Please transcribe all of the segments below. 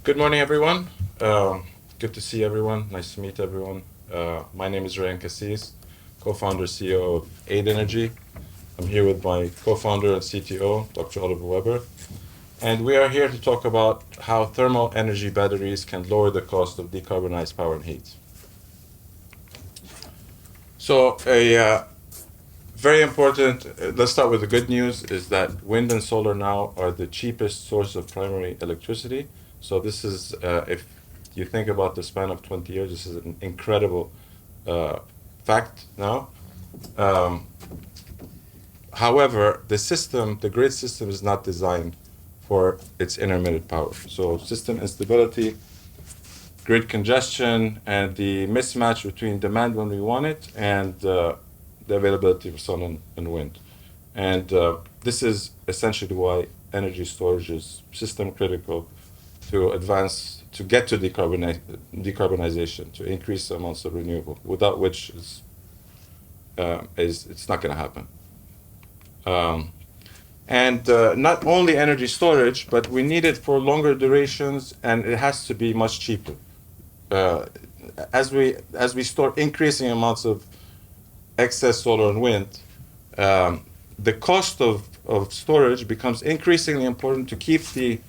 Good morning, everyone. Good to see everyone. Nice to meet everyone. My name is Rayan Kassis, co-founder, CEO of Aed Energy. I'm here with my co-founder and CTO, Dr. Oliver Weber. And we are here to talk about how thermal energy batteries can lower the cost of decarbonized power and heat. So very important, let's start with the good news, is that wind and solar now are the cheapest source of primary electricity. So this is, if you think about the span of 20 years, this is an incredible fact now. However, the grid system is not designed for its intermittent power. So system instability, grid congestion, and the mismatch between demand when we want it and the availability of sun and wind. And this is essentially why energy storage is system critical to get to decarbonization, to increase the amounts of renewable, without which it's not going to happen. And not only energy storage, but we need it for longer durations, and it has to be much cheaper. As we store increasing amounts of excess solar and wind, the cost of storage becomes increasingly important to keep the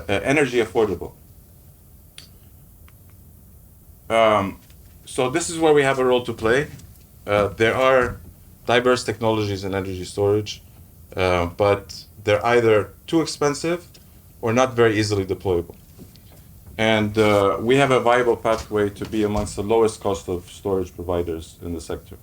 energy affordable. So this is where we have a role to play. There are diverse technologies in energy storage, but they're either too expensive or not very easily deployable. And we have a viable pathway to be amongst the lowest cost of storage providers in the sector.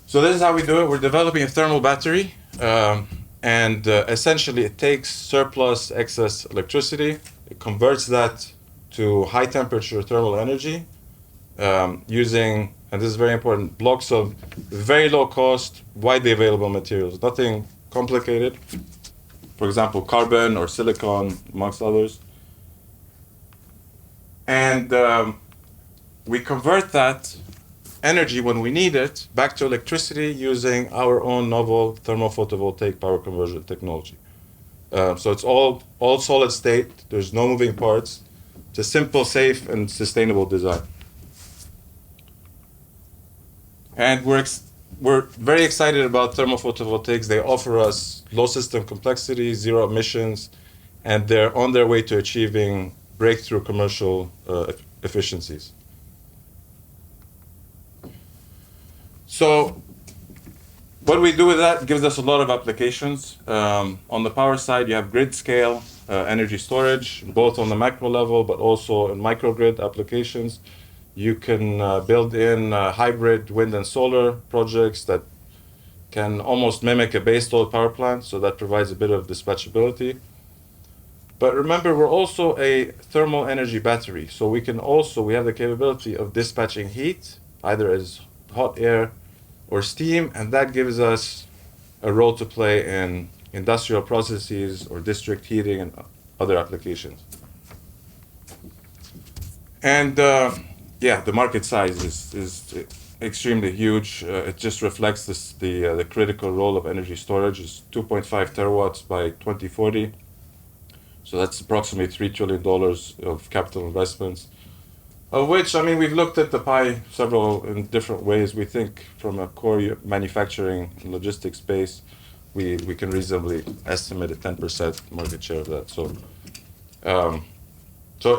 So this is how we do it. We're developing a thermal battery, and essentially it takes surplus excess electricity, it converts that to high temperature thermal energy using, and this is very important, blocks of very low cost, widely available materials, nothing complicated. For example, carbon or silicon, amongst others. And we convert that energy when we need it back to electricity using our own novel thermal photovoltaic power conversion technology. So it's all solid state. There's no moving parts. It's a simple, safe, and sustainable design. And we're very excited about thermal photovoltaics. They offer us low system complexity, zero emissions, and they're on their way to achieving breakthrough commercial efficiencies. So what we do with that gives us a lot of applications. On the power side, you have grid scale energy storage, both on the macro level, but also in microgrid applications. You can build in hybrid wind and solar projects that can almost mimic a baseload power plant, so that provides a bit of dispatchability. But remember, we're also a thermal energy battery, so we have the capability of dispatching heat, either as hot air or steam, and that gives us a role to play in industrial processes or district heating and other applications. And the market size is extremely huge. It just reflects the critical role of energy storage. Is 2.5 terawatts by 2040. So that's approximately $3 trillion of capital investments, of which, we've looked at the pie several in different ways. We think from a core manufacturing and logistics base, we can reasonably estimate a 10% market share of that. So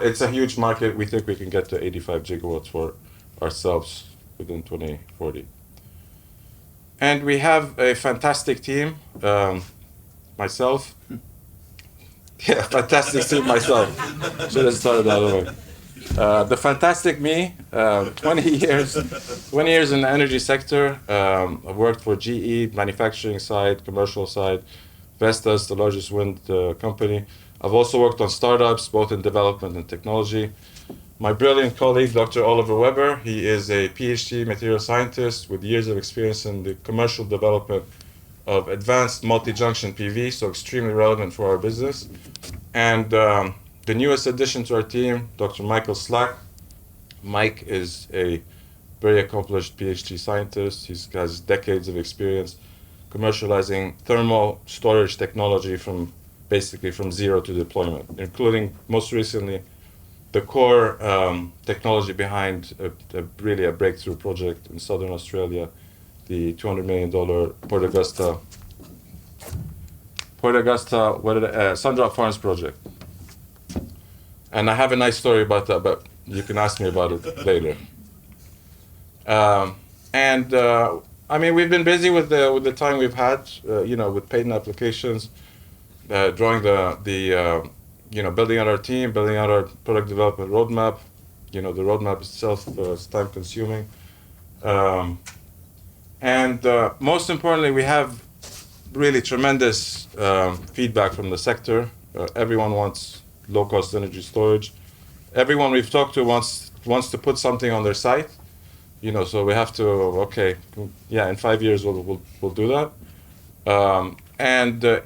it's a huge market. We think we can get to 85 gigawatts for ourselves within 2040. And we have a fantastic team, myself. Yeah, fantastic team myself. Should have started that way. The fantastic me, 20 years in the energy sector. I've worked for GE, manufacturing side, commercial side, Vestas, the largest wind company. I've also worked on startups, both in development and technology. My brilliant colleague, Dr. Oliver Weber, he is a PhD material scientist with years of experience in the commercial development of advanced multi-junction PV, so extremely relevant for our business. And the newest addition to our team, Dr. Michael Slack. Mike is a very accomplished PhD scientist. He has decades of experience commercializing thermal storage technology from basically from zero to deployment, including most recently the core technology behind really a breakthrough project in southern Australia, the $200 million Port Augusta Sundrop Farms project. And I have a nice story about that, but you can ask me about it later. I mean, we've been busy with the time we've had, with patent applications, drawing building out our team, building out our product development roadmap. The roadmap itself is time consuming. Most importantly, we have really tremendous feedback from the sector. Everyone wants low-cost energy storage. Everyone we've talked to wants to put something on their site. So we have to, in 5 years we'll do that.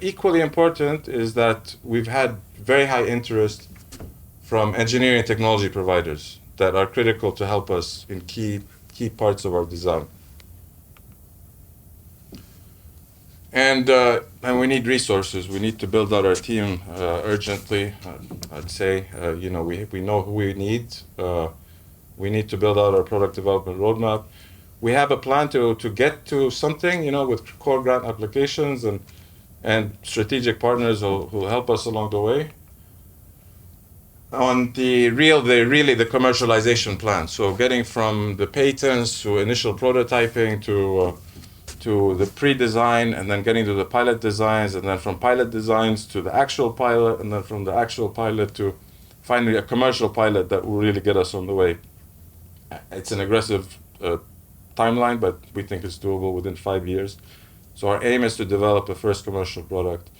Equally important is that we've had very high interest from engineering technology providers that are critical to help us in key parts of our design. And we need resources. We need to build out our team urgently. I'd say, we know who we need. We need to build out our product development roadmap. We have a plan to get to something, with core grant applications and strategic partners who'll help us along the way. On the commercialization plan. So getting from the patents to initial prototyping to the pre-design, and then getting to the pilot designs, and then from pilot designs to the actual pilot, and then from the actual pilot to finally a commercial pilot that will really get us on the way. It's an aggressive timeline, but we think it's doable within 5 years. So our aim is to develop a first commercial product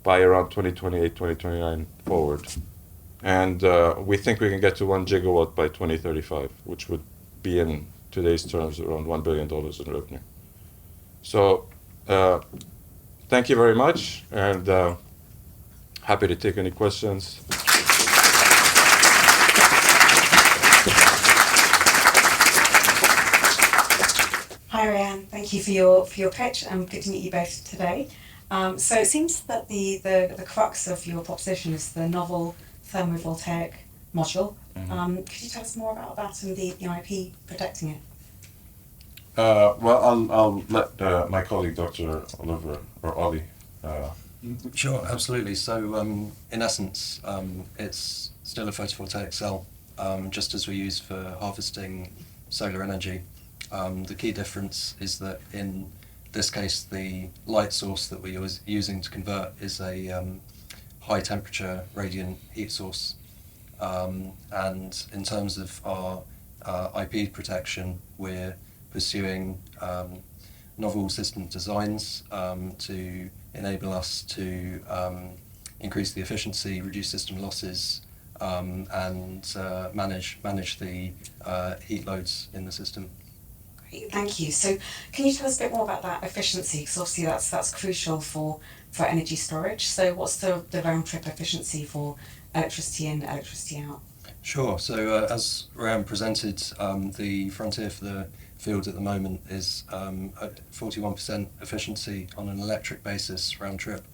by around 2028, 2029 forward. And we think we can get to 1 gigawatt by 2035, which would be in today's terms around $1 billion in revenue. So thank you very much, and happy to take any questions. Hi Rayan, thank you for your pitch, and good to meet you both today. So it seems that the crux of your proposition is the novel thermovoltaic module. Mm-hmm. Could you tell us more about that and the IP protecting it? Well, I'll let my colleague, Dr. Oliver, or Ollie. Sure, absolutely. So, in essence, it's still a photovoltaic cell, just as we use for harvesting solar energy. The key difference is that in this case, the light source that we're using to convert is a high temperature radiant heat source. And in terms of our IP protection, we're pursuing novel system designs to enable us to increase the efficiency, reduce system losses, and manage the heat loads in the system. Great, thank you. So can you tell us a bit more about that efficiency? Because obviously that's crucial for energy storage. So what's the round trip efficiency for electricity in, electricity out? Sure. So as Rayan presented, the frontier for the field at the moment is 41% efficiency on an electric basis round trip.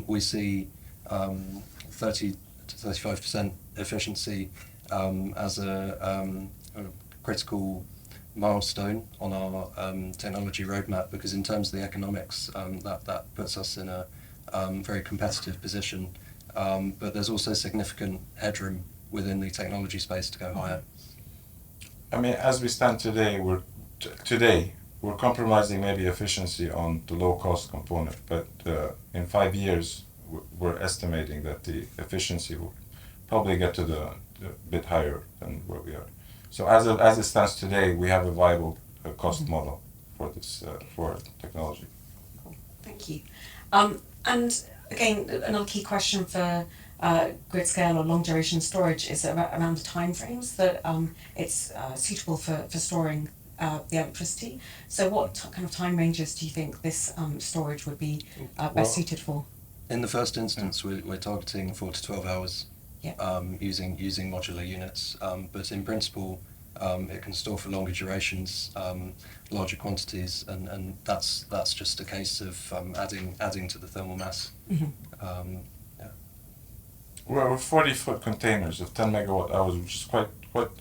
We see 30 to 35% efficiency as a critical milestone on our technology roadmap, because in terms of the economics, that puts us in a very competitive position. But there's also significant headroom within the technology space to go higher. I mean, as we stand today, we're compromising maybe efficiency on the low-cost component, but in 5 years, we're estimating that the efficiency will probably get to the bit higher than where we are. So as it stands today, we have a viable cost model for this for technology. Cool. Thank you. And again, another key question for grid scale or long duration storage is around the time frames that it's suitable for storing the electricity. So what kind of time ranges do you think this storage would be best suited for? In the first instance, we're targeting 4 to 12 hours. Yeah. Using modular units, but in principle, It can store for longer durations, larger quantities, and that's just a case of adding to the thermal mass. Yeah. We're 40-foot containers of 10 megawatt hours, which is quite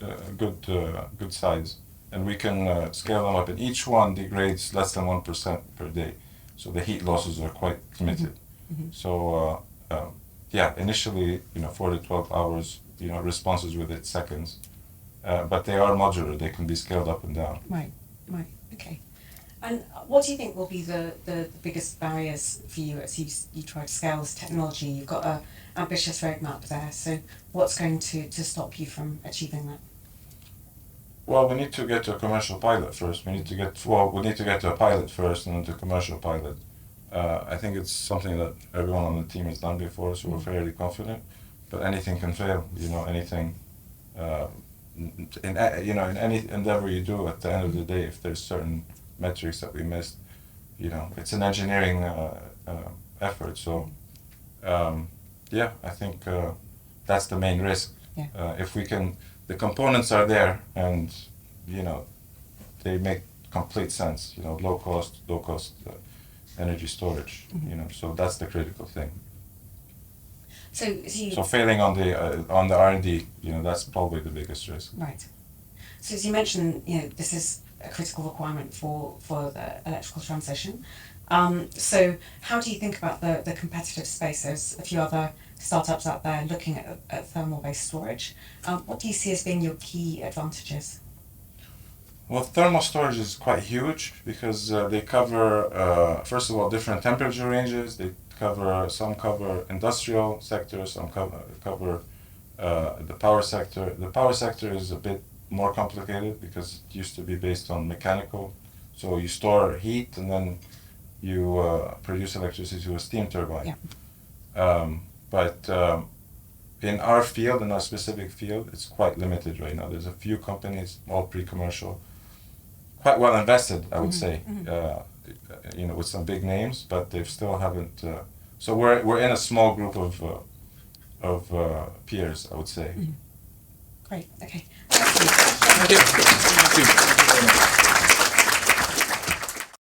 a good size, and we can scale them up. And each one degrades less than 1% per day, so the heat losses are quite limited. So yeah, initially 4 to 12 hours, responses within seconds, but they are modular. They can be scaled up and down. Right, okay. And what do you think will be the biggest barriers for you as you try to scale this technology? You've got an ambitious roadmap there, so what's going to stop you from achieving that? Well, we need to get to a commercial pilot first. We need to get to a pilot first and then to commercial pilot. I think it's something that everyone on the team has done before, so we're fairly confident. But anything can fail. Anything. In any endeavor you do, at the end of the day, if there's certain metrics that we missed, it's an engineering effort. So, yeah, I think that's the main risk. Yeah. If we can, the components are there, and they make complete sense. Low cost energy storage. So that's the critical thing. So failing on the R&D, that's probably the biggest risk. Right. So as you mentioned, this is a critical requirement for the electrical transition. So how do you think about the competitive space? There's a few other startups out there looking at thermal-based storage. What do you see as being your key advantages? Well, thermal storage is quite huge because they cover, first of all, different temperature ranges. Some cover industrial sectors, some cover the power sector. The power sector is a bit more complicated because it used to be based on mechanical. So you store heat and then you produce electricity to a steam turbine. Yeah. But in our field, in our specific field, it's quite limited right now. There's a few companies, all pre-commercial, quite well invested, I would say. With some big names, but they still haven't. So we're in a small group of peers, I would say. Great. Okay. Thank you.